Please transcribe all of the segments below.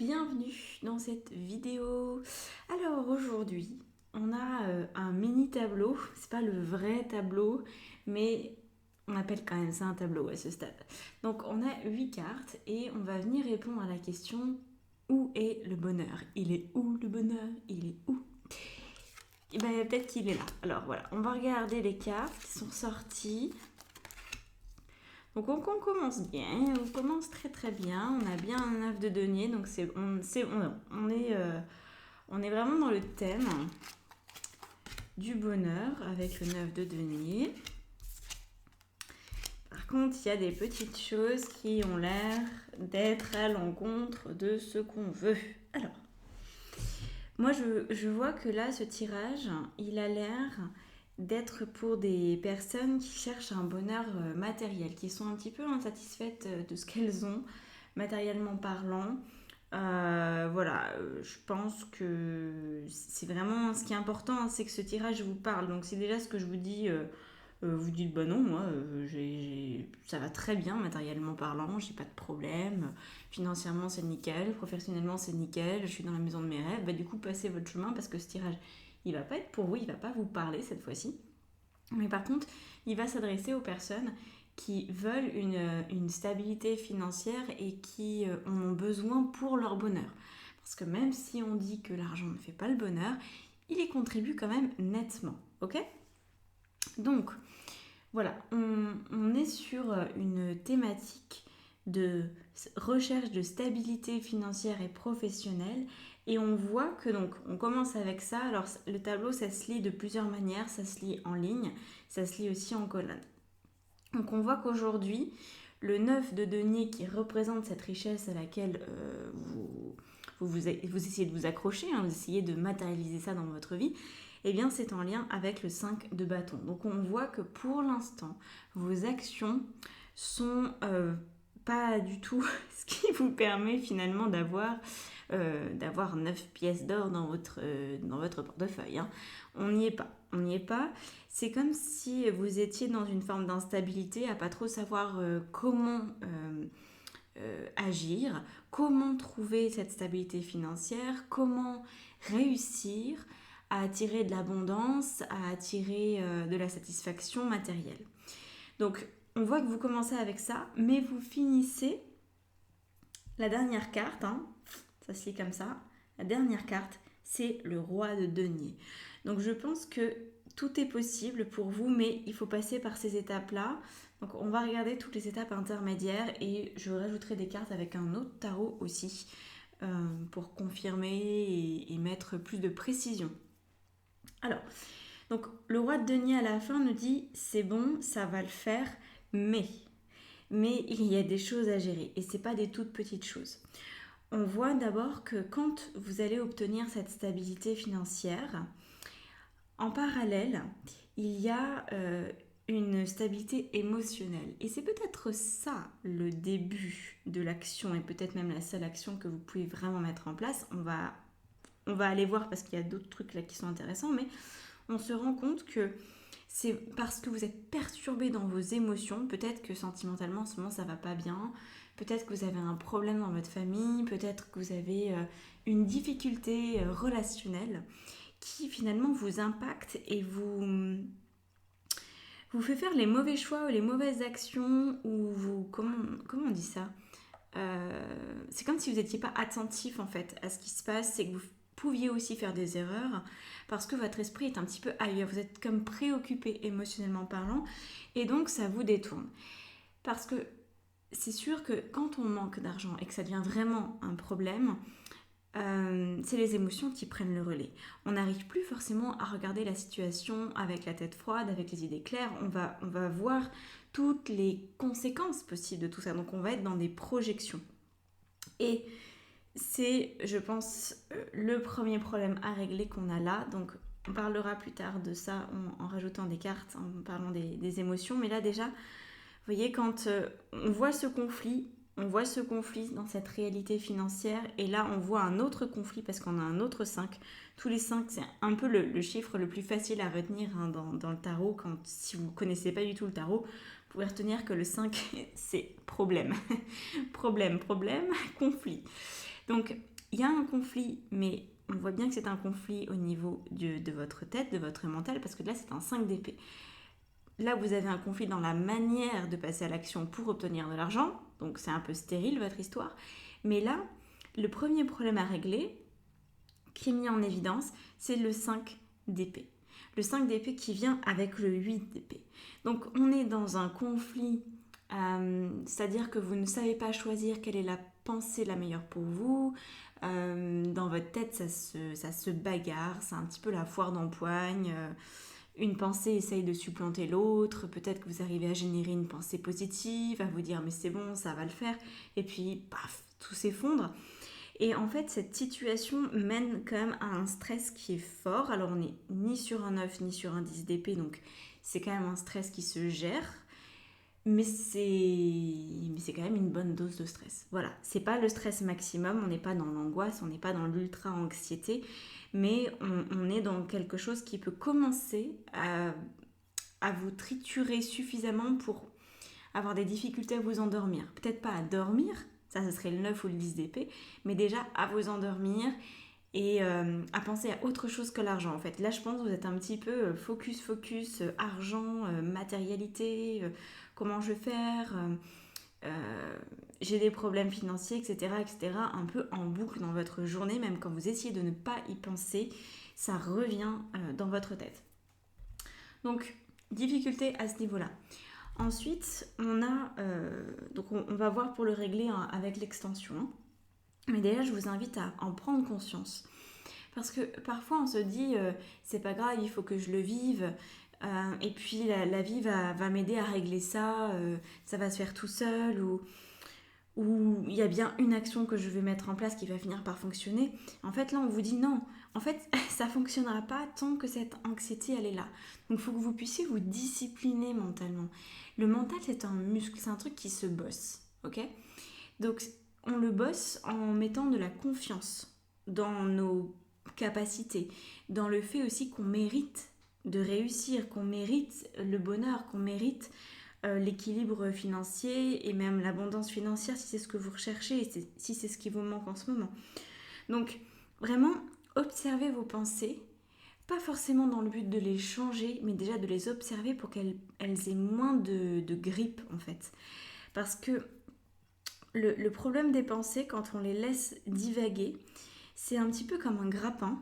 bienvenue dans cette vidéo. Alors aujourd'hui, on a un mini tableau, c'est pas le vrai tableau, mais on appelle quand même ça un tableau à ce stade. Donc on a 8 cartes et on va venir répondre à la question où est le bonheur? Il est où le bonheur? Il est où? Et ben peut-être qu'il est là. Alors voilà, on va regarder les cartes qui sont sorties. Donc on commence bien, on commence très très bien, on a bien un œuf de denier, donc on est vraiment dans le thème du bonheur avec le 9 de denier. Par contre, il y a des petites choses qui ont l'air d'être à l'encontre de ce qu'on veut. Alors, moi je vois que là, ce tirage, il a l'air d'être pour des personnes qui cherchent un bonheur matériel, qui sont un petit peu insatisfaites de ce qu'elles ont, matériellement parlant. Je pense que c'est vraiment ce qui est important, hein, c'est que ce tirage vous parle. Donc c'est déjà ce que je vous dis, vous dites bah non, moi ça va très bien matériellement parlant, j'ai pas de problème, financièrement c'est nickel, professionnellement c'est nickel, je suis dans la maison de mes rêves. Bah du coup passez votre chemin parce que ce tirage il va pas être pour vous, il va pas vous parler cette fois-ci. Mais par contre, il va s'adresser aux personnes qui veulent une stabilité financière et qui en ont besoin pour leur bonheur. Parce que même si on dit que l'argent ne fait pas le bonheur, il y contribue quand même nettement. Ok? Donc, voilà, on est sur une thématique de recherche de stabilité financière et professionnelle. Et on voit que donc on commence avec ça. Alors le tableau, ça se lit de plusieurs manières. Ça se lit en ligne, ça se lit aussi en colonne. Donc on voit qu'aujourd'hui, le 9 de denier qui représente cette richesse à laquelle vous essayez de vous accrocher, hein, vous essayez de matérialiser ça dans votre vie, eh bien c'est en lien avec le 5 de bâton. Donc on voit que pour l'instant, vos actions sont pas du tout ce qui vous permet finalement d'avoir 9 pièces d'or dans votre portefeuille. Hein. On n'y est pas. On n'y est pas. C'est comme si vous étiez dans une forme d'instabilité, à pas trop savoir comment agir, comment trouver cette stabilité financière, comment réussir à attirer de l'abondance, à attirer de la satisfaction matérielle. Donc, on voit que vous commencez avec ça, mais vous finissez la dernière carte, hein, ça se lit comme ça, la dernière carte, c'est le roi de denier. Donc je pense que tout est possible pour vous, mais il faut passer par ces étapes-là. Donc on va regarder toutes les étapes intermédiaires et je rajouterai des cartes avec un autre tarot aussi pour confirmer et mettre plus de précision. Alors, donc le roi de denier à la fin nous dit c'est bon, ça va le faire, mais il y a des choses à gérer et c'est pas des toutes petites choses. On voit d'abord que quand vous allez obtenir cette stabilité financière, en parallèle, il y a une stabilité émotionnelle. Et c'est peut-être ça le début de l'action et peut-être même la seule action que vous pouvez vraiment mettre en place. On va aller voir parce qu'il y a d'autres trucs là qui sont intéressants, mais on se rend compte que c'est parce que vous êtes perturbé dans vos émotions, peut-être que sentimentalement en ce moment ça va pas bien, peut-être que vous avez un problème dans votre famille, peut-être que vous avez une difficulté relationnelle qui finalement vous impacte et vous fait faire les mauvais choix ou les mauvaises actions ou vous... Comment on dit ça c'est comme si vous n'étiez pas attentif en fait à ce qui se passe, c'est que vous pouviez aussi faire des erreurs parce que votre esprit est un petit peu ailleurs, vous êtes comme préoccupé émotionnellement parlant et donc ça vous détourne. Parce que c'est sûr que quand on manque d'argent et que ça devient vraiment un problème, c'est les émotions qui prennent le relais. On n'arrive plus forcément à regarder la situation avec la tête froide, avec les idées claires. On va voir toutes les conséquences possibles de tout ça. Donc on va être dans des projections. Et c'est, je pense, le premier problème à régler qu'on a là. Donc on parlera plus tard de ça en rajoutant des cartes, en parlant des émotions. Mais là déjà, vous voyez, quand on voit ce conflit dans cette réalité financière et là on voit un autre conflit parce qu'on a un autre 5. Tous les 5, c'est un peu le chiffre le plus facile à retenir hein, dans le tarot. Si vous ne connaissez pas du tout le tarot, vous pouvez retenir que le 5, c'est problème. problème, conflit. Donc il y a un conflit, mais on voit bien que c'est un conflit au niveau de votre tête, de votre mental, parce que là, c'est un 5 d'épée. Là, vous avez un conflit dans la manière de passer à l'action pour obtenir de l'argent, donc c'est un peu stérile votre histoire. Mais là, le premier problème à régler, qui est mis en évidence, c'est le 5 d'épée. Le 5 d'épée qui vient avec le 8 d'épée. Donc on est dans un conflit, c'est-à-dire que vous ne savez pas choisir quelle est la pensée la meilleure pour vous. Dans votre tête, ça se bagarre, c'est un petit peu la foire d'empoigne. Une pensée essaye de supplanter l'autre, peut-être que vous arrivez à générer une pensée positive, à vous dire mais c'est bon, ça va le faire, et puis paf, tout s'effondre. Et en fait, cette situation mène quand même à un stress qui est fort. Alors, on n'est ni sur un 9 ni sur un 10 d'épée, donc c'est quand même un stress qui se gère. Mais c'est quand même une bonne dose de stress. Voilà, c'est pas le stress maximum, on n'est pas dans l'angoisse, on n'est pas dans l'ultra-anxiété, mais on est dans quelque chose qui peut commencer à vous triturer suffisamment pour avoir des difficultés à vous endormir. Peut-être pas à dormir, ça ce serait le 9 ou le 10 d'épée, mais déjà à vous endormir et à penser à autre chose que l'argent en fait. Là je pense que vous êtes un petit peu focus, argent, matérialité, comment je vais faire, j'ai des problèmes financiers, etc., etc., un peu en boucle dans votre journée, même quand vous essayez de ne pas y penser, ça revient dans votre tête. Donc, difficulté à ce niveau-là. Ensuite, on a, donc on va voir pour le régler avec l'extension. Hein. Mais déjà, je vous invite à en prendre conscience. Parce que parfois, on se dit, c'est pas grave, il faut que je le vive. Et puis, la vie va m'aider à régler ça. Ça va se faire tout seul. Ou il y a bien une action que je vais mettre en place qui va finir par fonctionner. En fait, là, on vous dit non. En fait, ça ne fonctionnera pas tant que cette anxiété, elle est là. Donc, il faut que vous puissiez vous discipliner mentalement. Le mental, c'est un muscle, c'est un truc qui se bosse, ok ? Donc, on le bosse en mettant de la confiance dans nos capacités, dans le fait aussi qu'on mérite de réussir, qu'on mérite le bonheur, qu'on mérite l'équilibre financier et même l'abondance financière si c'est ce que vous recherchez et si c'est ce qui vous manque en ce moment. Donc, vraiment, observez vos pensées, pas forcément dans le but de les changer, mais déjà de les observer pour qu'elles aient moins de grippe en fait. Parce que le problème des pensées, quand on les laisse divaguer, c'est un petit peu comme un grappin.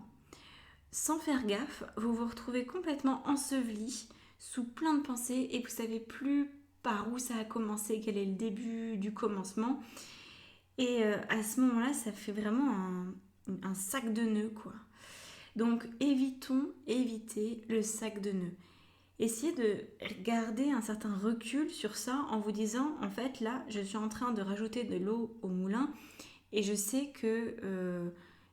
Sans faire gaffe, vous vous retrouvez complètement enseveli sous plein de pensées et vous ne savez plus par où ça a commencé, quel est le début du commencement. Et à ce moment-là, ça fait vraiment un sac de nœuds, quoi. Donc évitez le sac de nœuds. Essayez de garder un certain recul sur ça en vous disant, en fait, là, je suis en train de rajouter de l'eau au moulin et je sais que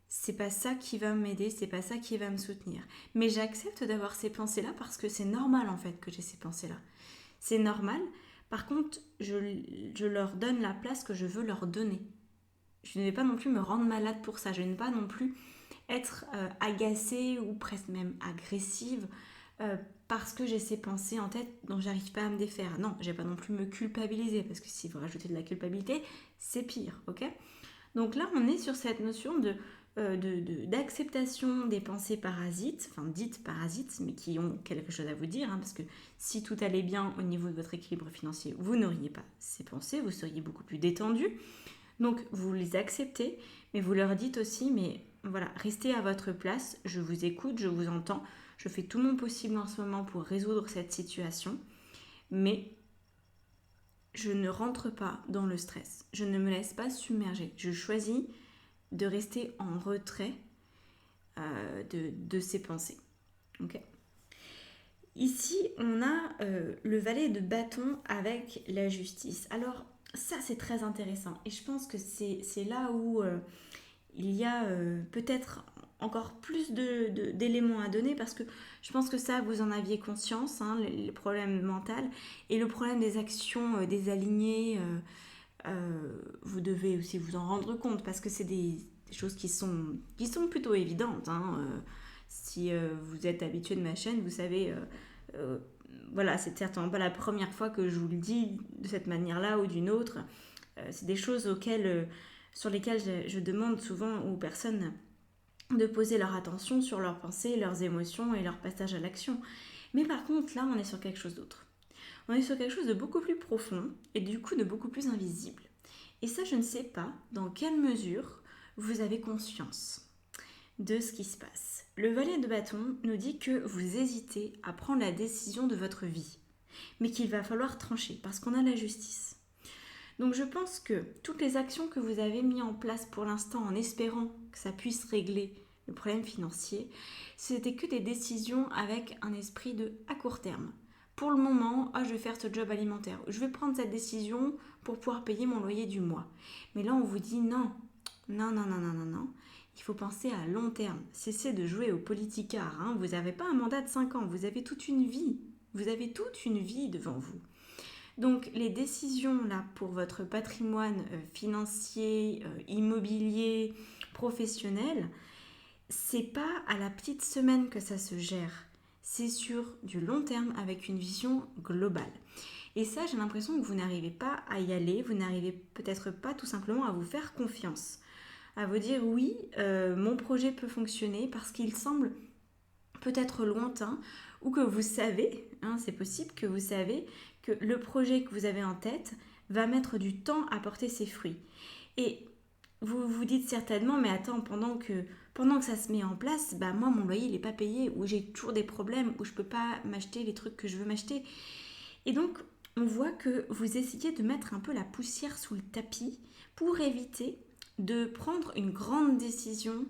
c'est pas ça qui va m'aider, c'est pas ça qui va me soutenir. Mais j'accepte d'avoir ces pensées-là parce que c'est normal, en fait, que j'ai ces pensées-là. C'est normal. Par contre, je leur donne la place que je veux leur donner. Je ne vais pas non plus me rendre malade pour ça. Je ne vais pas non plus être agacée ou presque même agressive parce que j'ai ces pensées en tête dont j'arrive pas à me défaire. Non, je vais pas non plus me culpabiliser parce que si vous rajoutez de la culpabilité, c'est pire, ok ? Donc là, on est sur cette notion d'acceptation des pensées parasites, enfin dites parasites, mais qui ont quelque chose à vous dire, hein, parce que si tout allait bien au niveau de votre équilibre financier, vous n'auriez pas ces pensées, vous seriez beaucoup plus détendu. Donc vous les acceptez, mais vous leur dites aussi, mais voilà, restez à votre place, je vous écoute, je vous entends, je fais tout mon possible en ce moment pour résoudre cette situation, mais je ne rentre pas dans le stress, je ne me laisse pas submerger, je choisis de rester en retrait de ces pensées. Okay. Ici, on a le valet de bâton avec la justice. Alors, ça, c'est très intéressant. Et je pense que c'est là où il y a peut-être encore plus d'éléments à donner parce que je pense que ça, vous en aviez conscience, hein, les problèmes mentaux et le problème des actions désalignées. Vous devez aussi vous en rendre compte parce que c'est des choses qui sont plutôt évidentes. Hein. Si vous êtes habitué de ma chaîne, vous savez, voilà, c'est certainement pas la première fois que je vous le dis de cette manière-là ou d'une autre. C'est des choses auxquelles sur lesquels je demande souvent aux personnes de poser leur attention sur leurs pensées, leurs émotions et leur passage à l'action. Mais par contre, là, on est sur quelque chose d'autre. On est sur quelque chose de beaucoup plus profond et du coup de beaucoup plus invisible. Et ça, je ne sais pas dans quelle mesure vous avez conscience de ce qui se passe. Le valet de bâton nous dit que vous hésitez à prendre la décision de votre vie, mais qu'il va falloir trancher parce qu'on a la justice. Donc je pense que toutes les actions que vous avez mises en place pour l'instant en espérant que ça puisse régler le problème financier, c'était que des décisions avec un esprit de à court terme. Pour le moment, je vais faire ce job alimentaire, je vais prendre cette décision pour pouvoir payer mon loyer du mois. Mais là, on vous dit non. Il faut penser à long terme. Cessez de jouer au politicard. Hein. Vous n'avez pas un mandat de 5 ans, vous avez toute une vie. Vous avez toute une vie devant vous. Donc les décisions là pour votre patrimoine financier, immobilier, professionnel, c'est pas à la petite semaine que ça se gère. C'est sur du long terme avec une vision globale. Et ça, j'ai l'impression que vous n'arrivez pas à y aller, vous n'arrivez peut-être pas tout simplement à vous faire confiance, à vous dire oui, mon projet peut fonctionner parce qu'il semble peut-être lointain ou que vous savez, hein, c'est possible que vous savez que le projet que vous avez en tête va mettre du temps à porter ses fruits. Et vous vous dites certainement, mais attends, pendant que ça se met en place, moi mon loyer il n'est pas payé, ou j'ai toujours des problèmes, ou je ne peux pas m'acheter les trucs que je veux m'acheter. Et donc on voit que vous essayez de mettre un peu la poussière sous le tapis pour éviter de prendre une grande décision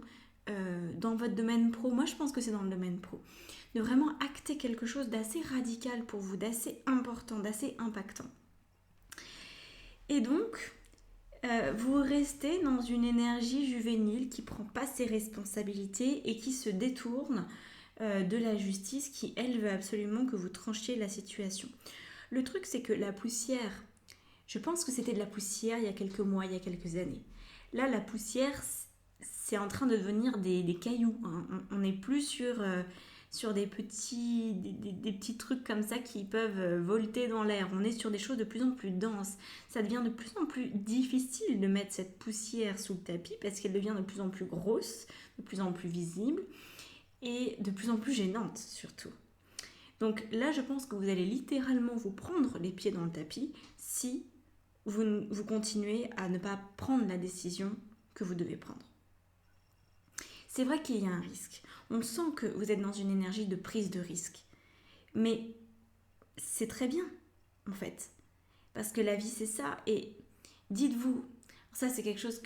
dans votre domaine pro. Moi je pense que c'est dans le domaine pro. De vraiment acter quelque chose d'assez radical pour vous, d'assez important, d'assez impactant. Et donc, vous restez dans une énergie juvénile qui ne prend pas ses responsabilités et qui se détourne de la justice qui, elle, veut absolument que vous tranchiez la situation. Le truc, c'est que la poussière, je pense que c'était de la poussière il y a quelques mois, il y a quelques années. Là, la poussière, c'est en train de devenir des cailloux. Hein. On n'est plus sur des petits trucs comme ça qui peuvent volter dans l'air. On est sur des choses de plus en plus denses. Ça devient de plus en plus difficile de mettre cette poussière sous le tapis parce qu'elle devient de plus en plus grosse, de plus en plus visible et de plus en plus gênante surtout. Donc là, je pense que vous allez littéralement vous prendre les pieds dans le tapis si vous continuez à ne pas prendre la décision que vous devez prendre. C'est vrai qu'il y a un risque. On sent que vous êtes dans une énergie de prise de risque. Mais c'est très bien, en fait. Parce que la vie, c'est ça. Et dites-vous, ça c'est quelque chose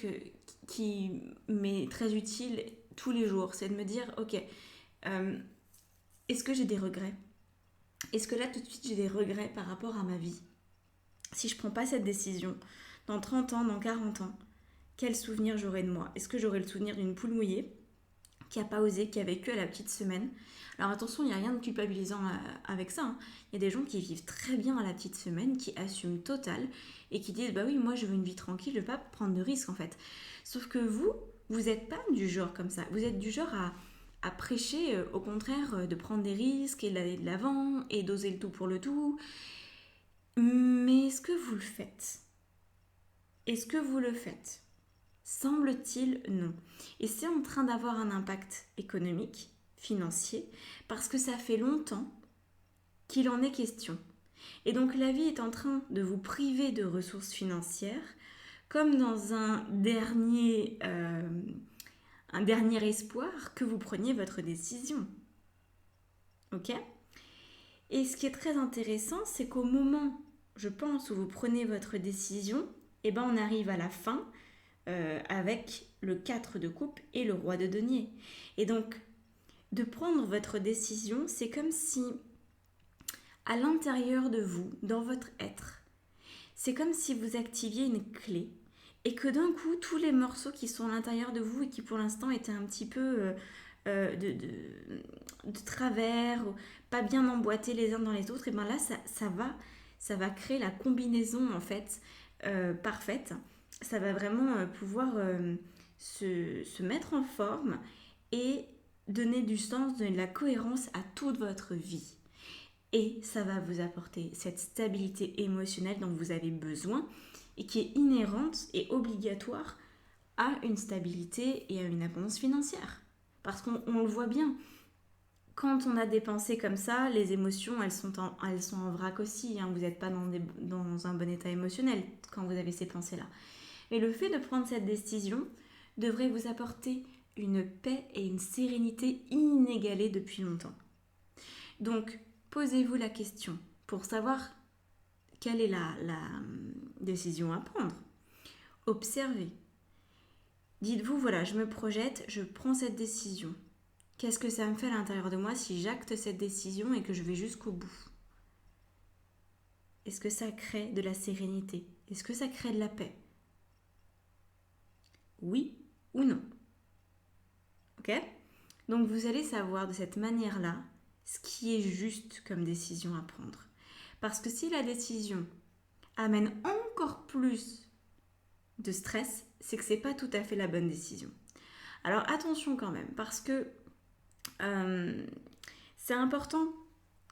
qui m'est très utile tous les jours. C'est de me dire, ok, est-ce que j'ai des regrets ? Est-ce que là, tout de suite, j'ai des regrets par rapport à ma vie ? Si je ne prends pas cette décision, dans 30 ans, dans 40 ans, quel souvenir j'aurai de moi ? Est-ce que j'aurai le souvenir d'une poule mouillée qui n'a pas osé, qui a vécu à la petite semaine ? Alors attention, il n'y a rien de culpabilisant avec ça. Hein. Il y a des gens qui vivent très bien à la petite semaine, qui assument total et qui disent « Bah oui, moi je veux une vie tranquille, je ne veux pas prendre de risques en fait. » Sauf que vous n'êtes pas du genre comme ça. Vous êtes du genre à prêcher, au contraire, de prendre des risques et d'aller de l'avant et d'oser le tout pour le tout. Mais est-ce que vous le faites ? Est-ce que vous le faites ? Semble-t-il, non. Et c'est en train d'avoir un impact économique, financier, parce que ça fait longtemps qu'il en est question. Et donc la vie est en train de vous priver de ressources financières, comme dans un dernier espoir que vous preniez votre décision. Ok ? Et ce qui est très intéressant, c'est qu'au moment, je pense, où vous prenez votre décision, on arrive à la fin avec le 4 de coupe et le roi de denier. Et donc, de prendre votre décision, c'est comme si, à l'intérieur de vous, dans votre être, c'est comme si vous activiez une clé et que d'un coup, tous les morceaux qui sont à l'intérieur de vous et qui pour l'instant étaient un petit peu de travers, pas bien emboîtés les uns dans les autres, et là, ça va créer la combinaison en fait parfaite. Ça va vraiment pouvoir se mettre en forme et donner du sens, donner de la cohérence à toute votre vie. Et ça va vous apporter cette stabilité émotionnelle dont vous avez besoin et qui est inhérente et obligatoire à une stabilité et à une abondance financière. Parce qu'on le voit bien, quand on a des pensées comme ça, les émotions, elles sont en vrac aussi. Hein. Vous n'êtes pas dans un bon état émotionnel quand vous avez ces pensées-là. Et le fait de prendre cette décision devrait vous apporter une paix et une sérénité inégalées depuis longtemps. Donc, posez-vous la question pour savoir quelle est la décision à prendre. Observez. Dites-vous, voilà, je me projette, je prends cette décision. Qu'est-ce que ça me fait à l'intérieur de moi si j'acte cette décision et que je vais jusqu'au bout? Est-ce que ça crée de la sérénité? Est-ce que ça crée de la paix? Oui ou non? Ok? Donc vous allez savoir de cette manière-là ce qui est juste comme décision à prendre. Parce que si la décision amène encore plus de stress, c'est que c'est pas tout à fait la bonne décision. Alors attention quand même, parce que c'est important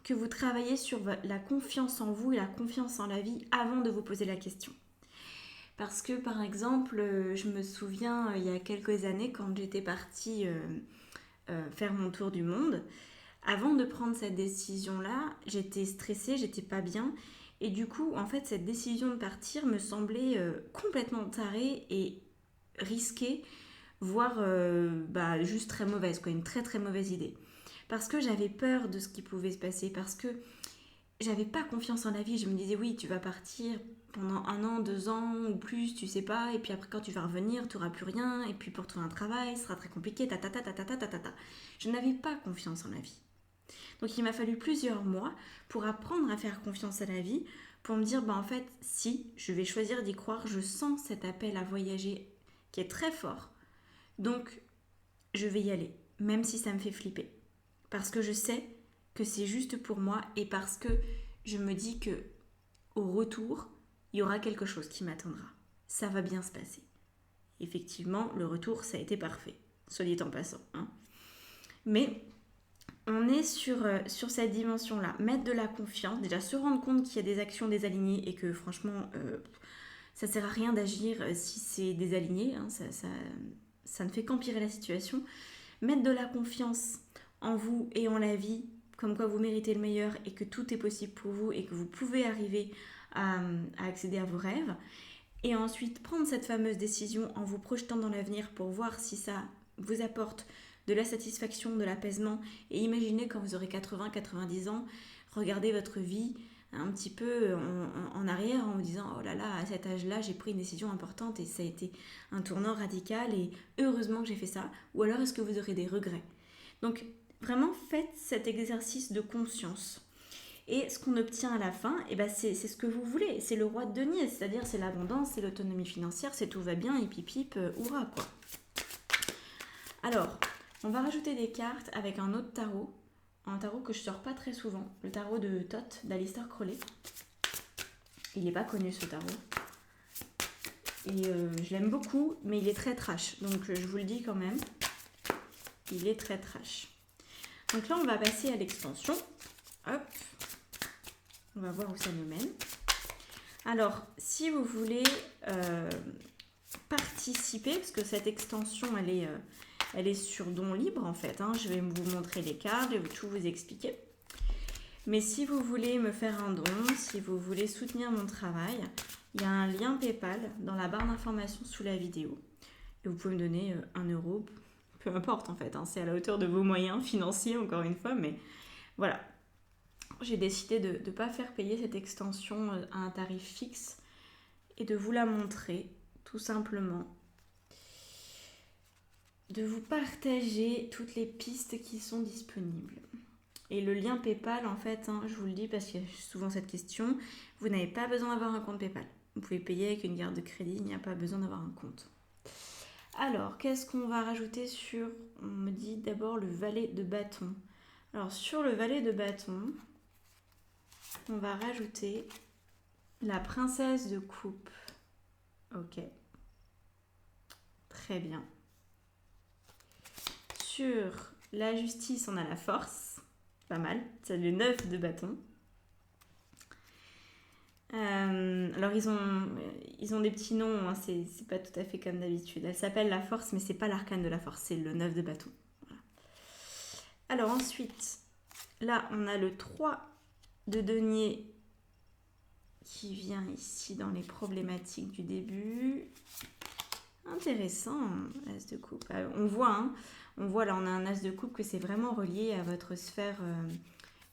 que vous travaillez sur la confiance en vous et la confiance en la vie avant de vous poser la question. Parce que par exemple, je me souviens il y a quelques années quand j'étais partie faire mon tour du monde, avant de prendre cette décision-là, j'étais stressée, j'étais pas bien. Et du coup, en fait, cette décision de partir me semblait complètement tarée et risquée, voire juste très mauvaise, quoi, une très très mauvaise idée. Parce que j'avais peur de ce qui pouvait se passer, parce que j'avais pas confiance en la vie. Je me disais, oui, tu vas partir pendant 1 an, 2 ans ou plus, tu sais pas, et puis après quand tu vas revenir, tu n'auras plus rien, et puis pour trouver un travail, ce sera très compliqué, ta. Je n'avais pas confiance en la vie. Donc il m'a fallu plusieurs mois pour apprendre à faire confiance à la vie, pour me dire, en fait, si, je vais choisir d'y croire, je sens cet appel à voyager qui est très fort, donc je vais y aller, même si ça me fait flipper. Parce que je sais que c'est juste pour moi et parce que je me dis que au retour, il y aura quelque chose qui m'attendra. Ça va bien se passer. Effectivement, le retour, ça a été parfait, soit dit en passant. Hein. Mais on est sur cette dimension-là. Mettre de la confiance, déjà se rendre compte qu'il y a des actions désalignées et que franchement, ça ne sert à rien d'agir si c'est désaligné. Hein, ça ne fait qu'empirer la situation. Mettre de la confiance en vous et en la vie, comme quoi vous méritez le meilleur et que tout est possible pour vous et que vous pouvez arriver à accéder à vos rêves. Et ensuite, prendre cette fameuse décision en vous projetant dans l'avenir pour voir si ça vous apporte de la satisfaction, de l'apaisement. Et imaginez quand vous aurez 80-90 ans, regardez votre vie un petit peu en arrière en vous disant « Oh là là, à cet âge-là, j'ai pris une décision importante et ça a été un tournant radical et heureusement que j'ai fait ça. » Ou alors est-ce que vous aurez des regrets? Donc vraiment, faites cet exercice de conscience. Et ce qu'on obtient à la fin, c'est ce que vous voulez. C'est le roi de denier, c'est-à-dire c'est l'abondance, c'est l'autonomie financière, c'est tout va bien, et pip, hurrah quoi. Alors, on va rajouter des cartes avec un autre tarot. Un tarot que je sors pas très souvent. Le tarot de Thoth d'Aleister Crowley. Il n'est pas connu ce tarot. Et je l'aime beaucoup, mais il est très trash. Donc je vous le dis quand même. Il est très trash. Donc là, on va passer à l'extension. Hop. On va voir où ça nous mène. Alors, si vous voulez participer, parce que cette extension, elle est sur don libre en fait. Hein. Je vais vous montrer les cartes, je vais tout vous expliquer. Mais si vous voulez me faire un don, si vous voulez soutenir mon travail, il y a un lien PayPal dans la barre d'informations sous la vidéo. Et vous pouvez me donner 1 euro, peu importe en fait. Hein. C'est à la hauteur de vos moyens financiers, encore une fois. Mais voilà. J'ai décidé de ne pas faire payer cette extension à un tarif fixe et de vous la montrer, tout simplement. De vous partager toutes les pistes qui sont disponibles. Et le lien PayPal, en fait, je vous le dis parce qu'il y a souvent cette question, vous n'avez pas besoin d'avoir un compte PayPal. Vous pouvez payer avec une carte de crédit, il n'y a pas besoin d'avoir un compte. Alors, qu'est-ce qu'on va rajouter sur... On me dit d'abord le valet de bâton. Alors, sur le valet de bâton... On va rajouter la princesse de coupe. Ok. Très bien. Sur la justice, on a la force. Pas mal. C'est le 9 de bâton. Alors ils ont des petits noms, hein, c'est pas tout à fait comme d'habitude. Elle s'appelle la force, mais c'est pas l'arcane de la force, c'est le 9 de bâton. Voilà. Alors ensuite, là on a le 3 de denier qui vient ici dans les problématiques du début. Intéressant, as de coupe. On voit là, on a un as de coupe que c'est vraiment relié à votre sphère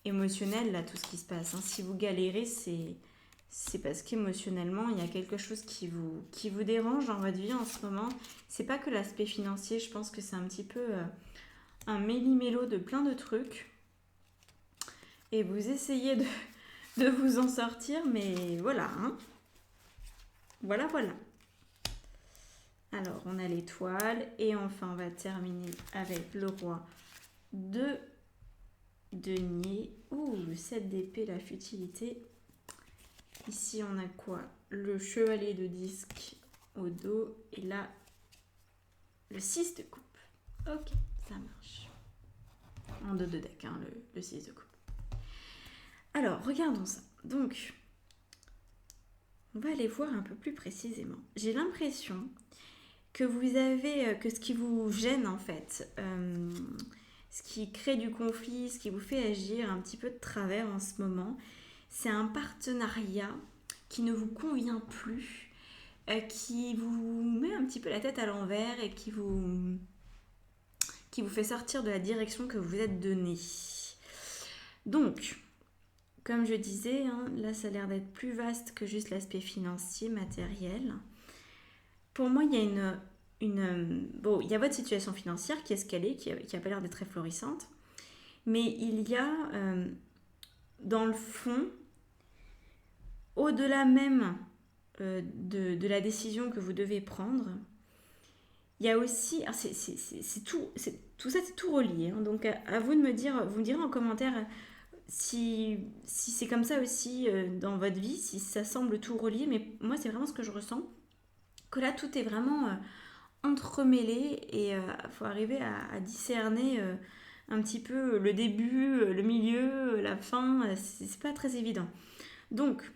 émotionnelle, là, tout ce qui se passe. Hein. Si vous galérez, c'est parce qu'émotionnellement, il y a quelque chose qui vous dérange dans votre vie en ce moment. C'est pas que l'aspect financier, je pense que c'est un petit peu un méli-mélo de plein de trucs. Et vous essayez de vous en sortir, mais voilà. Hein. Voilà. Alors, on a l'étoile et enfin, on va terminer avec le roi de denier. Ouh, le 7 d'épée, la futilité. Ici, on a quoi? Le chevalier de disque au dos et là, le 6 de coupe. Ok, ça marche. En 2 de deck, hein, le 6 de coupe. Alors, regardons ça. Donc, on va aller voir un peu plus précisément. J'ai l'impression que vous avez, que ce qui vous gêne en fait, ce qui crée du conflit, ce qui vous fait agir un petit peu de travers en ce moment, c'est un partenariat qui ne vous convient plus, qui vous met un petit peu la tête à l'envers et qui vous fait sortir de la direction que vous êtes donnée. Donc, comme je disais, hein, là ça a l'air d'être plus vaste que juste l'aspect financier, matériel. Pour moi, il y a il y a votre situation financière qui est ce qu'elle est, qui a pas l'air d'être très florissante. Mais il y a, dans le fond, au-delà même de la décision que vous devez prendre, il y a aussi... tout ça, c'est tout relié. Hein, donc, à vous de me dire, vous me direz en commentaire si c'est comme ça aussi dans votre vie, si ça semble tout relié. Mais moi, c'est vraiment ce que je ressens. Que là, tout est vraiment... entremêlés et il faut arriver à discerner un petit peu le début, le milieu, la fin, c'est pas très évident. Donc,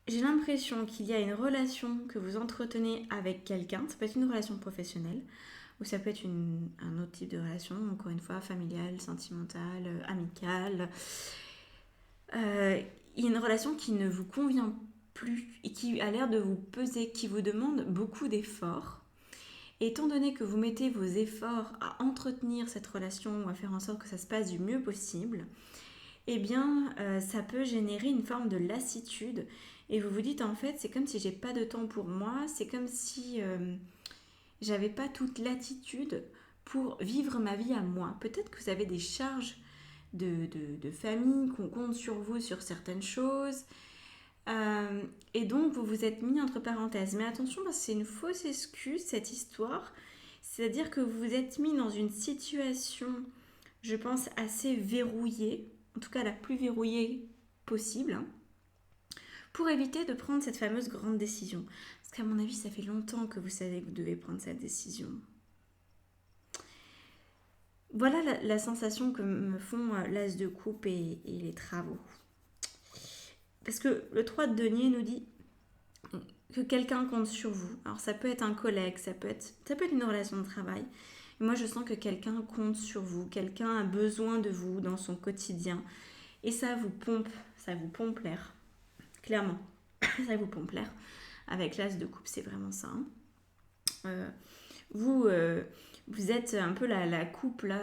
j'ai l'impression qu'il y a une relation que vous entretenez avec quelqu'un, ça peut être une relation professionnelle, ou ça peut être un autre type de relation, encore une fois, familiale, sentimentale, amicale. Il y a une relation qui ne vous convient plus et qui a l'air de vous peser, qui vous demande beaucoup d'efforts. Et étant donné que vous mettez vos efforts à entretenir cette relation ou à faire en sorte que ça se passe du mieux possible, eh bien, ça peut générer une forme de lassitude. Et vous vous dites, en fait, c'est comme si j'ai pas de temps pour moi, c'est comme si j'avais pas toute latitude pour vivre ma vie à moi. Peut-être que vous avez des charges de famille, qu'on compte sur vous sur certaines choses. Et donc, vous vous êtes mis entre parenthèses. Mais attention, parce que c'est une fausse excuse, cette histoire. C'est-à-dire que vous vous êtes mis dans une situation, je pense, assez verrouillée, en tout cas la plus verrouillée possible, hein, pour éviter de prendre cette fameuse grande décision. Parce qu'à mon avis, ça fait longtemps que vous savez que vous devez prendre cette décision. Voilà la sensation que me font l'as de coupe et les travaux. Parce que le 3 de denier nous dit que quelqu'un compte sur vous. Alors ça peut être un collègue, ça peut être une relation de travail. Moi je sens que quelqu'un compte sur vous, quelqu'un a besoin de vous dans son quotidien. Et ça vous pompe l'air. Clairement, ça vous pompe l'air. Avec l'as de coupe, c'est vraiment ça. Hein. Vous êtes un peu la coupe là,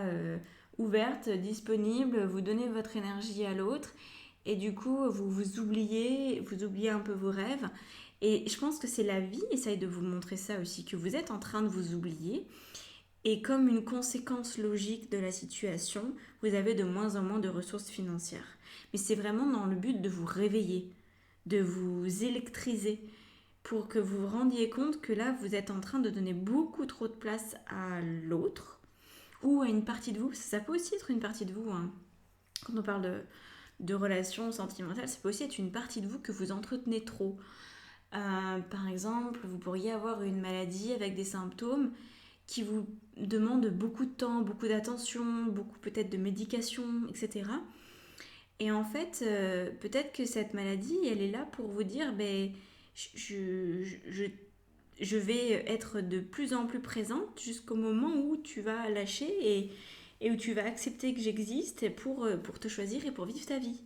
ouverte, disponible, vous donnez votre énergie à l'autre. Et du coup, vous oubliez un peu vos rêves. Et je pense que c'est la vie, essaye de vous montrer ça aussi, que vous êtes en train de vous oublier. Et comme une conséquence logique de la situation, vous avez de moins en moins de ressources financières. Mais c'est vraiment dans le but de vous réveiller, de vous électriser, pour que vous vous rendiez compte que là, vous êtes en train de donner beaucoup trop de place à l'autre, ou à une partie de vous. Ça peut aussi être une partie de vous, hein. Quand on parle de relations sentimentales, ça peut aussi être une partie de vous que vous entretenez trop. Par exemple, vous pourriez avoir une maladie avec des symptômes qui vous demandent beaucoup de temps, beaucoup d'attention, beaucoup peut-être de médication, etc. Et en fait, peut-être que cette maladie, elle est là pour vous dire, ben, je, je, je, je vais être de plus en plus présente jusqu'au moment où tu vas lâcher et où tu vas accepter que j'existe pour te choisir et pour vivre ta vie.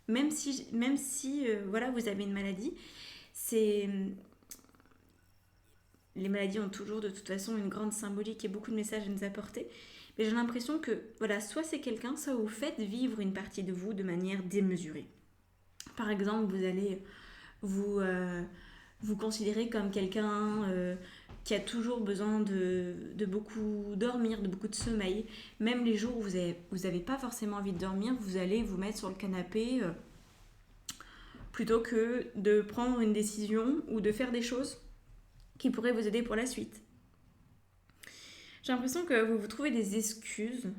Même si voilà, vous avez une maladie, c'est les maladies ont toujours de toute façon une grande symbolique et beaucoup de messages à nous apporter. Mais j'ai l'impression que voilà, soit c'est quelqu'un, soit vous faites vivre une partie de vous de manière démesurée. Par exemple, vous allez vous, vous considérer comme quelqu'un qui a toujours besoin de beaucoup dormir, de beaucoup de sommeil. Même les jours où vous avez pas forcément envie de dormir, vous allez vous mettre sur le canapé plutôt que de prendre une décision ou de faire des choses qui pourraient vous aider pour la suite. J'ai l'impression que vous vous trouvez des excuses,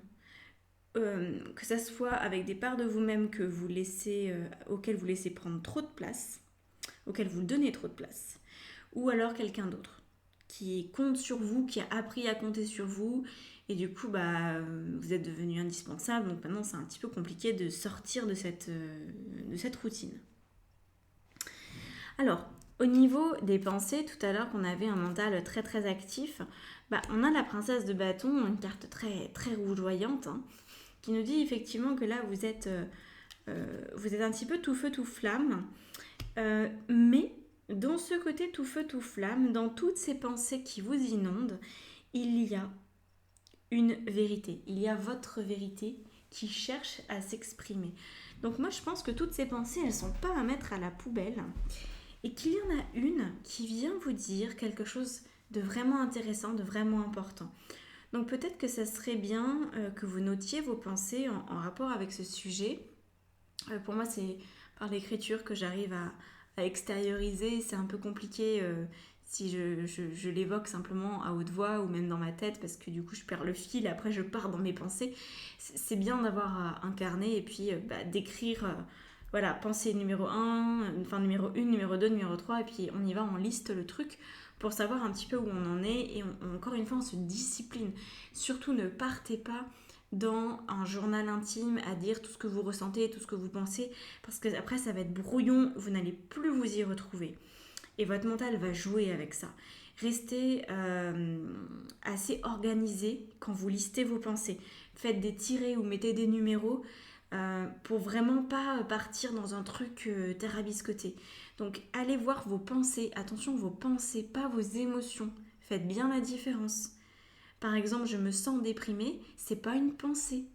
que ça soit avec des parts de vous-même que vous laissez, auxquelles vous laissez prendre trop de place, auxquelles vous donnez trop de place, ou alors quelqu'un d'autre qui compte sur vous, qui a appris à compter sur vous, et du coup, bah, vous êtes devenu indispensable, donc maintenant c'est un petit peu compliqué de sortir de cette routine. Alors, au niveau des pensées, tout à l'heure qu'on avait un mental très très actif, bah, on a la princesse de bâton, une carte très très rougeoyante, hein, qui nous dit effectivement que là vous êtes un petit peu tout feu tout flamme, mais dans ce côté tout feu tout flamme, dans toutes ces pensées qui vous inondent, il y a une vérité, il y a votre vérité qui cherche à s'exprimer. Donc moi je pense que toutes ces pensées, elles ne sont pas à mettre à la poubelle, et qu'il y en a une qui vient vous dire quelque chose de vraiment intéressant, de vraiment important. Donc peut-être que ça serait bien que vous notiez vos pensées en rapport avec ce sujet. Pour moi, c'est par l'écriture que j'arrive à extérioriser. C'est un peu compliqué si je l'évoque simplement à haute voix ou même dans ma tête parce que du coup je perds le fil. Après, je pars dans mes pensées. C'est bien d'avoir un carnet et puis d'écrire. Voilà, pensée numéro 1, enfin numéro 1, numéro 2, numéro 3, et puis on y va, on liste le truc pour savoir un petit peu où on en est, et encore une fois, on se discipline. Surtout, ne partez pas dans un journal intime à dire tout ce que vous ressentez, tout ce que vous pensez, parce que après ça va être brouillon, vous n'allez plus vous y retrouver. Et votre mental va jouer avec ça. Restez assez organisé quand vous listez vos pensées. Faites des tirets ou mettez des numéros pour vraiment pas partir dans un truc tarabiscoté. Donc allez voir vos pensées. Attention, vos pensées, pas vos émotions. Faites bien la différence. Par exemple, je me sens déprimée, c'est pas une pensée.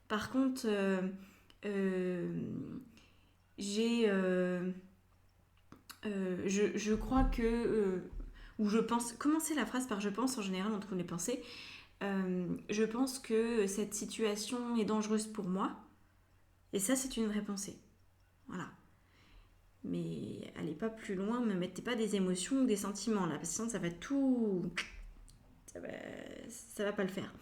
Par contre, euh, j'ai, je crois que, ou je pense, commencez la phrase par je pense en général, on trouve les pensées. Je pense que cette situation est dangereuse pour moi. Et ça, c'est une vraie pensée. Voilà. Mais allez pas plus loin, ne me mettez pas des émotions ou des sentiments là, parce que sinon ça va tout. Ça va, ça va pas le faire.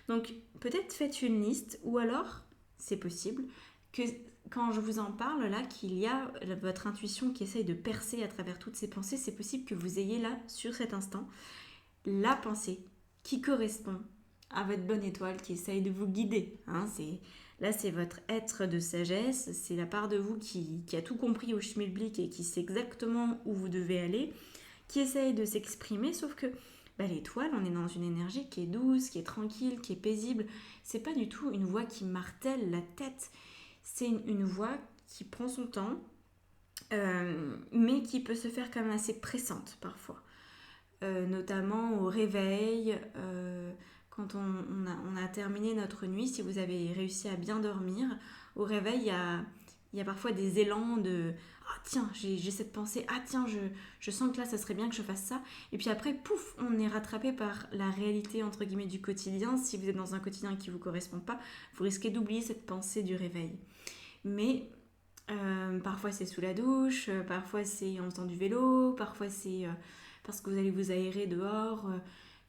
Donc peut-être faites une liste, ou alors, c'est possible, que quand je vous en parle là, qu'il y a votre intuition qui essaye de percer à travers toutes ces pensées, c'est possible que vous ayez là, sur cet instant, la pensée qui correspond à votre bonne étoile qui essaye de vous guider. Hein, là, c'est votre être de sagesse, c'est la part de vous qui a tout compris au schmilblick et qui sait exactement où vous devez aller, qui essaye de s'exprimer, sauf que l'étoile, on est dans une énergie qui est douce, qui est tranquille, qui est paisible. C'est pas du tout une voix qui martèle la tête, c'est une voix qui prend son temps, mais qui peut se faire quand même assez pressante parfois. Notamment au réveil, quand on a terminé notre nuit, si vous avez réussi à bien dormir, au réveil, il y a parfois des élans de « Ah tiens, j'ai cette pensée, ah tiens, je sens que là, ça serait bien que je fasse ça. » Et puis après, pouf, on est rattrapé par la réalité, entre guillemets, du quotidien. Si vous êtes dans un quotidien qui ne vous correspond pas, vous risquez d'oublier cette pensée du réveil. Mais parfois, c'est sous la douche, parfois, c'est en faisant du vélo, parfois, c'est parce que vous allez vous aérer dehors,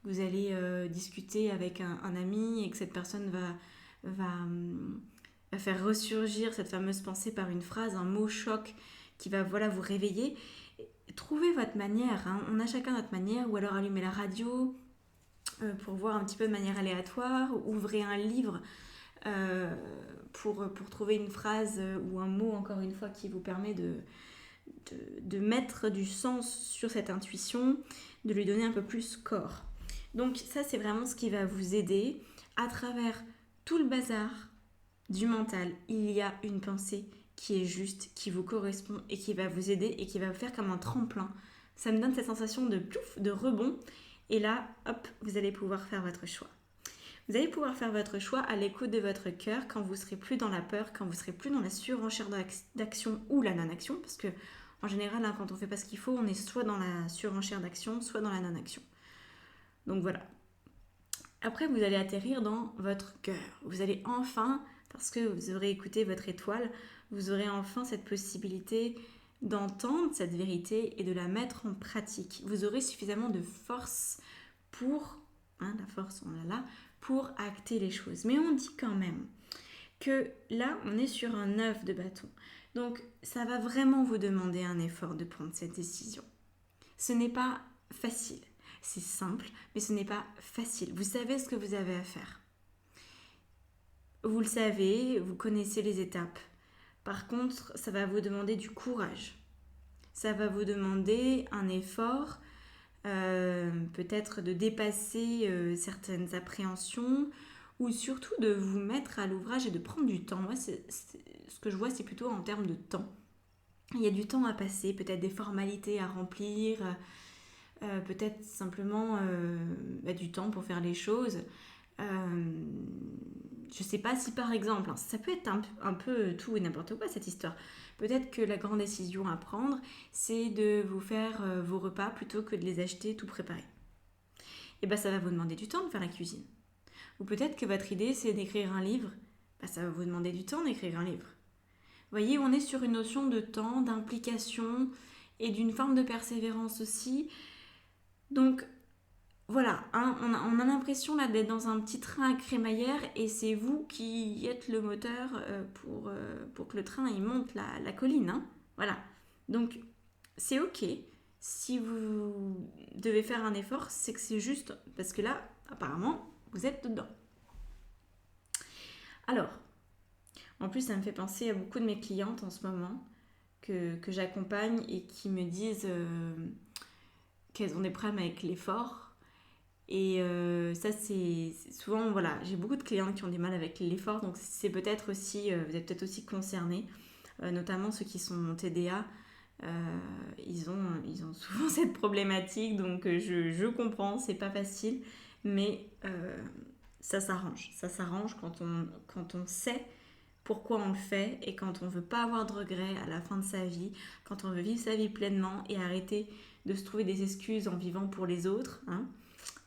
vous allez discuter avec un ami et que cette personne va faire ressurgir cette fameuse pensée par une phrase, un mot choc qui va vous réveiller. Trouvez votre manière, hein. On a chacun notre manière, ou alors allumez la radio pour voir un petit peu de manière aléatoire, ouvrez un livre. pour trouver une phrase ou un mot, encore une fois, qui vous permet de mettre du sens sur cette intuition, de lui donner un peu plus corps. Donc ça, c'est vraiment ce qui va vous aider. À travers tout le bazar du mental, il y a une pensée qui est juste, qui vous correspond et qui va vous aider et qui va vous faire comme un tremplin. Ça me donne cette sensation de plouf, de rebond. Et là, hop, vous allez pouvoir faire votre choix. Vous allez pouvoir faire votre choix à l'écoute de votre cœur quand vous ne serez plus dans la peur, quand vous ne serez plus dans la surenchère d'action ou la non-action. Parce que, en général, quand on ne fait pas ce qu'il faut, on est soit dans la surenchère d'action, soit dans la non-action. Donc voilà. Après, vous allez atterrir dans votre cœur. Vous allez enfin, parce que vous aurez écouté votre étoile, vous aurez enfin cette possibilité d'entendre cette vérité et de la mettre en pratique. Vous aurez suffisamment de force pour, la force on l'a là, pour acter les choses. Mais on dit quand même que là, on est sur un 9 de bâton. Donc, ça va vraiment vous demander un effort de prendre cette décision. Ce n'est pas facile. C'est simple, mais ce n'est pas facile. Vous savez ce que vous avez à faire. Vous le savez, vous connaissez les étapes. Par contre, ça va vous demander du courage. Ça va vous demander un effort, peut-être de dépasser certaines appréhensions ou surtout de vous mettre à l'ouvrage et de prendre du temps. Moi, ce que je vois, c'est plutôt en termes de temps. Il y a du temps à passer, peut-être des formalités à remplir, peut-être simplement du temps pour faire les choses. Je ne sais pas si par exemple, ça peut être un peu tout et n'importe quoi cette histoire. Peut-être que la grande décision à prendre, c'est de vous faire vos repas plutôt que de les acheter tout préparés. Et bien ça va vous demander du temps de faire la cuisine. Ou peut-être que votre idée c'est d'écrire un livre, ça va vous demander du temps d'écrire un livre. Vous voyez, on est sur une notion de temps, d'implication et d'une forme de persévérance aussi. Donc voilà, on a l'impression là d'être dans un petit train à crémaillère et c'est vous qui êtes le moteur pour que le train il monte la colline. Hein. Voilà, donc c'est ok. Si vous devez faire un effort, c'est que c'est juste parce que là, apparemment, vous êtes dedans. Alors, en plus, ça me fait penser à beaucoup de mes clientes en ce moment que j'accompagne et qui me disent qu'elles ont des problèmes avec l'effort. Et ça, c'est souvent, voilà, j'ai beaucoup de clients qui ont du mal avec l'effort, donc c'est peut-être aussi, vous êtes peut-être aussi concernés, notamment ceux qui sont TDA, ils ont souvent cette problématique, donc je comprends, c'est pas facile, mais ça s'arrange quand on sait pourquoi on le fait et quand on veut pas avoir de regrets à la fin de sa vie, quand on veut vivre sa vie pleinement et arrêter de se trouver des excuses en vivant pour les autres, hein.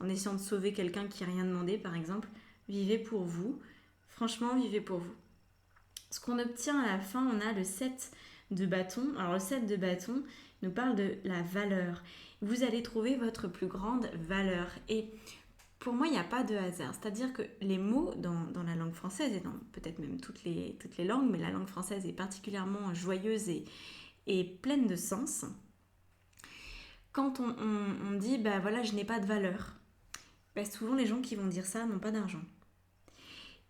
En essayant de sauver quelqu'un qui n'a rien demandé, par exemple, vivez pour vous. Franchement, vivez pour vous. Ce qu'on obtient à la fin, on a le 7 de bâton. Alors, le 7 de bâton nous parle de la valeur. Vous allez trouver votre plus grande valeur. Et pour moi, il n'y a pas de hasard. C'est-à-dire que les mots dans la langue française, et dans peut-être même toutes les langues, mais la langue française est particulièrement joyeuse et pleine de sens. Quand on dit, voilà, je n'ai pas de valeur, souvent les gens qui vont dire ça n'ont pas d'argent.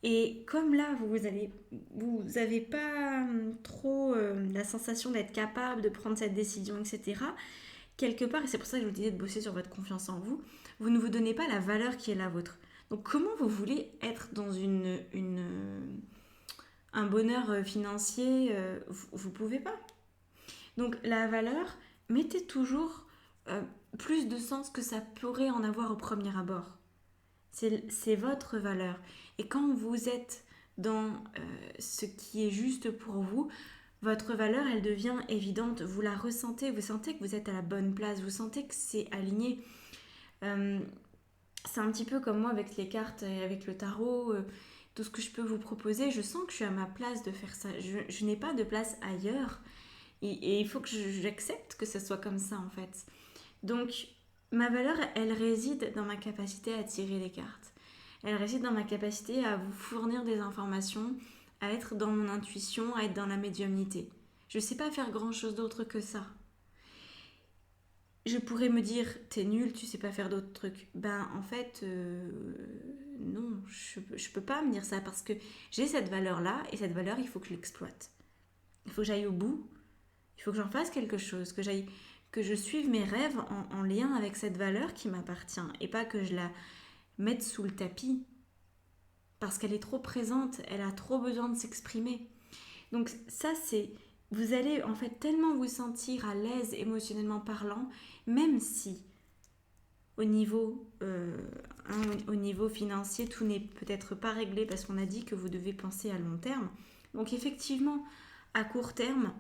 Et comme là, vous n'avez pas trop la sensation d'être capable de prendre cette décision, etc., quelque part, et c'est pour ça que je vous disais de bosser sur votre confiance en vous, vous ne vous donnez pas la valeur qui est la vôtre. Donc comment vous voulez être dans un bonheur financier, vous ne pouvez pas. Donc la valeur, mettez toujours plus de sens que ça pourrait en avoir au premier abord. C'est votre valeur. Et quand vous êtes dans ce qui est juste pour vous, votre valeur, elle devient évidente. Vous la ressentez, vous sentez que vous êtes à la bonne place, vous sentez que c'est aligné. C'est un petit peu comme moi avec les cartes et avec le tarot, tout ce que je peux vous proposer. Je sens que je suis à ma place de faire ça. Je n'ai pas de place ailleurs. Et il faut que j'accepte que ce soit comme ça en fait. Donc, ma valeur, elle réside dans ma capacité à tirer les cartes. Elle réside dans ma capacité à vous fournir des informations, à être dans mon intuition, à être dans la médiumnité. Je ne sais pas faire grand-chose d'autre que ça. Je pourrais me dire, t'es nul, tu sais pas faire d'autres trucs. En fait, non, je peux pas me dire ça parce que j'ai cette valeur-là et cette valeur, il faut que je l'exploite. Il faut que j'aille au bout, il faut que j'en fasse quelque chose, que je suive mes rêves en lien avec cette valeur qui m'appartient et pas que je la mette sous le tapis parce qu'elle est trop présente, elle a trop besoin de s'exprimer. Donc ça, vous allez en fait tellement vous sentir à l'aise émotionnellement parlant, même si au niveau financier, tout n'est peut-être pas réglé parce qu'on a dit que vous devez penser à long terme. Donc effectivement, à court terme,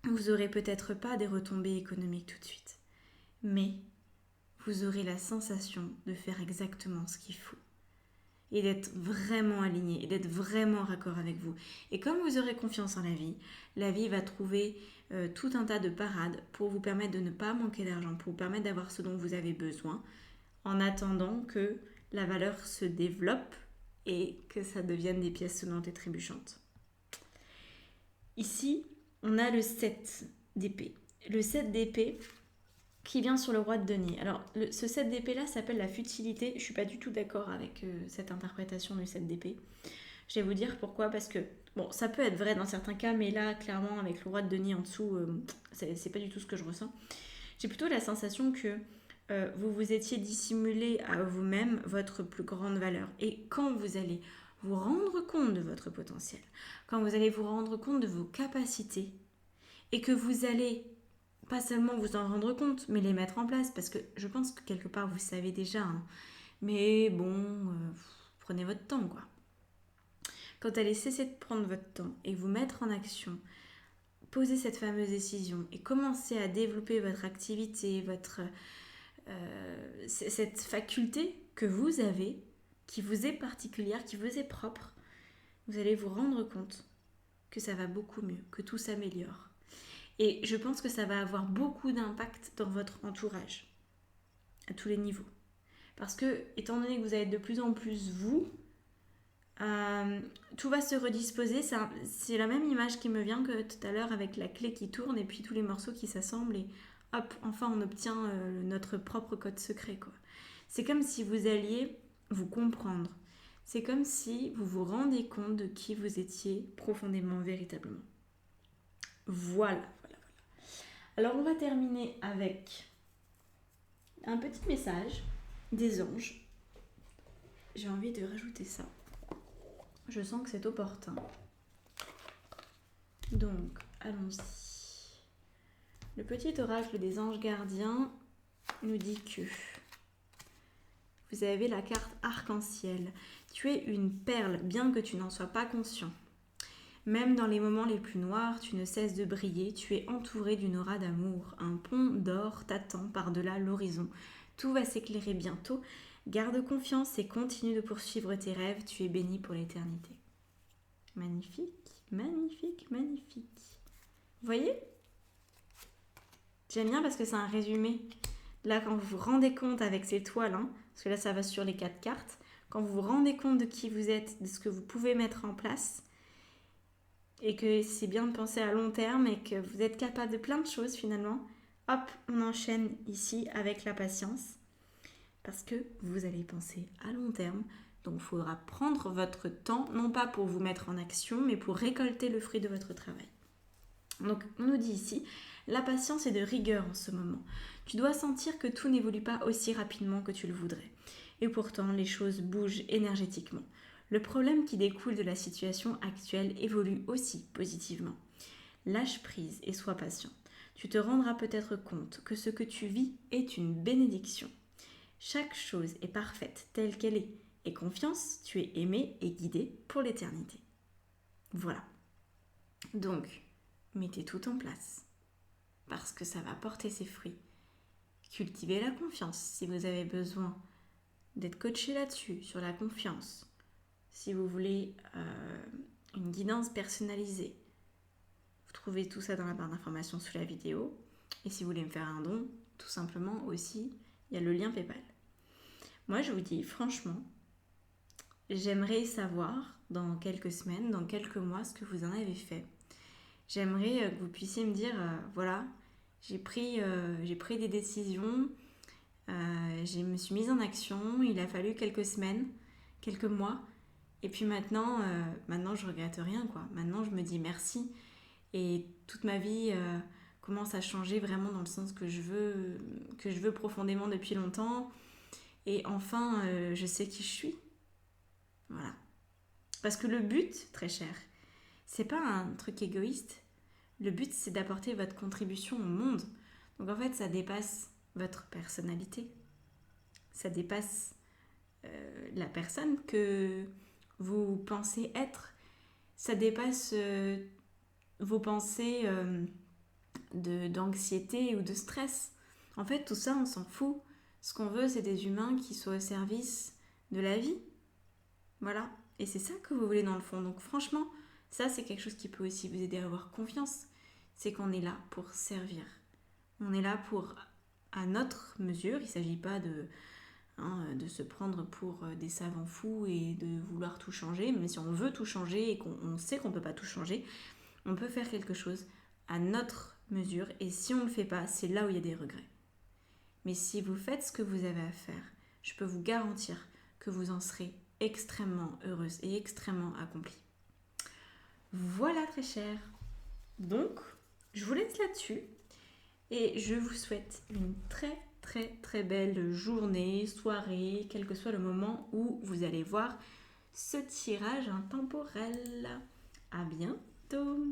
vous n'aurez peut-être pas des retombées économiques tout de suite. Mais vous aurez la sensation de faire exactement ce qu'il faut. Et d'être vraiment aligné, et d'être vraiment raccord avec vous. Et comme vous aurez confiance en la vie va trouver tout un tas de parades pour vous permettre de ne pas manquer d'argent, pour vous permettre d'avoir ce dont vous avez besoin, en attendant que la valeur se développe et que ça devienne des pièces sonnantes et trébuchantes. Ici, on a le 7 d'épée. Le 7 d'épée qui vient sur le roi de denier. Alors, ce 7 d'épée là s'appelle la futilité. Je ne suis pas du tout d'accord avec cette interprétation du 7 d'épée. Je vais vous dire pourquoi, parce que, bon, ça peut être vrai dans certains cas, mais là, clairement, avec le roi de denier en dessous, c'est pas du tout ce que je ressens. J'ai plutôt la sensation que vous vous étiez dissimulé à vous-même votre plus grande valeur. Et quand vous allez vous rendre compte de votre potentiel, quand vous allez vous rendre compte de vos capacités, et que vous allez pas seulement vous en rendre compte, mais les mettre en place, parce que je pense que quelque part vous savez déjà, hein. Mais bon, prenez votre temps, quoi. Quand vous allez cesser de prendre votre temps et vous mettre en action, poser cette fameuse décision et commencer à développer votre activité, cette faculté que vous avez, qui vous est particulière, qui vous est propre, vous allez vous rendre compte que ça va beaucoup mieux, que tout s'améliore. Et je pense que ça va avoir beaucoup d'impact dans votre entourage, à tous les niveaux. Parce que, étant donné que vous allez être de plus en plus vous, tout va se redisposer. C'est la même image qui me vient que tout à l'heure avec la clé qui tourne et puis tous les morceaux qui s'assemblent et hop, enfin on obtient notre propre code secret, quoi. C'est comme si vous alliez vous comprendre. C'est comme si vous vous rendez compte de qui vous étiez profondément, véritablement. Voilà. Alors on va terminer avec un petit message des anges. J'ai envie de rajouter ça. Je sens que c'est opportun. Donc, allons-y. Le petit oracle des anges gardiens nous dit que vous avez la carte arc-en-ciel. Tu es une perle, bien que tu n'en sois pas conscient. Même dans les moments les plus noirs, tu ne cesses de briller, tu es entouré d'une aura d'amour. Un pont d'or t'attend par-delà l'horizon. Tout va s'éclairer bientôt. Garde confiance et continue de poursuivre tes rêves, tu es béni pour l'éternité. Magnifique, magnifique, magnifique. Vous voyez ? J'aime bien parce que c'est un résumé. Là, quand vous vous rendez compte avec ces toiles, parce que là, ça va sur les 4 cartes, quand vous vous rendez compte de qui vous êtes, de ce que vous pouvez mettre en place, et que c'est bien de penser à long terme et que vous êtes capable de plein de choses finalement, hop, on enchaîne ici avec la patience parce que vous allez penser à long terme. Donc il faudra prendre votre temps, non pas pour vous mettre en action, mais pour récolter le fruit de votre travail. Donc on nous dit ici, la patience est de rigueur en ce moment. Tu dois sentir que tout n'évolue pas aussi rapidement que tu le voudrais. Et pourtant, les choses bougent énergétiquement. Le problème qui découle de la situation actuelle évolue aussi positivement. Lâche prise et sois patient. Tu te rendras peut-être compte que ce que tu vis est une bénédiction. Chaque chose est parfaite telle qu'elle est. Et confiance, tu es aimé et guidé pour l'éternité. Voilà. Donc, mettez tout en place. Parce que ça va porter ses fruits. Cultivez la confiance si vous avez besoin d'être coaché là-dessus, sur la confiance. Si vous voulez une guidance personnalisée, vous trouvez tout ça dans la barre d'informations sous la vidéo. Et si vous voulez me faire un don, tout simplement aussi, il y a le lien PayPal. Moi, je vous dis franchement, j'aimerais savoir dans quelques semaines, dans quelques mois, ce que vous en avez fait. J'aimerais que vous puissiez me dire, voilà, j'ai pris des décisions, je me suis mise en action, il a fallu quelques semaines. quelques mois. Et puis maintenant, je regrette rien, quoi. Maintenant, je me dis merci. Et toute ma vie commence à changer vraiment dans le sens que je veux profondément depuis longtemps. Et enfin, je sais qui je suis. Voilà. Parce que le but, très cher, c'est pas un truc égoïste. Le but, c'est d'apporter votre contribution au monde. Donc en fait, ça dépasse votre personnalité. Ça dépasse la personne que vous pensez être. Ça dépasse vos pensées d'anxiété ou de stress. En fait, tout ça, on s'en fout. Ce qu'on veut, c'est des humains qui soient au service de la vie. Voilà. Et c'est ça que vous voulez dans le fond. Donc franchement, ça, c'est quelque chose qui peut aussi vous aider à avoir confiance. C'est qu'on est là pour servir. On est là pour, à notre mesure, il ne s'agit pas de se prendre pour des savants fous et de vouloir tout changer. Mais si on veut tout changer et qu'on sait qu'on ne peut pas tout changer, on peut faire quelque chose à notre mesure. Et si on ne le fait pas, c'est là où il y a des regrets. Mais si vous faites ce que vous avez à faire, je peux vous garantir que vous en serez extrêmement heureuse et extrêmement accomplie. Voilà, très cher. Donc, je vous laisse là-dessus et je vous souhaite une très très très belle journée, soirée, quel que soit le moment où vous allez voir ce tirage intemporel. À bientôt.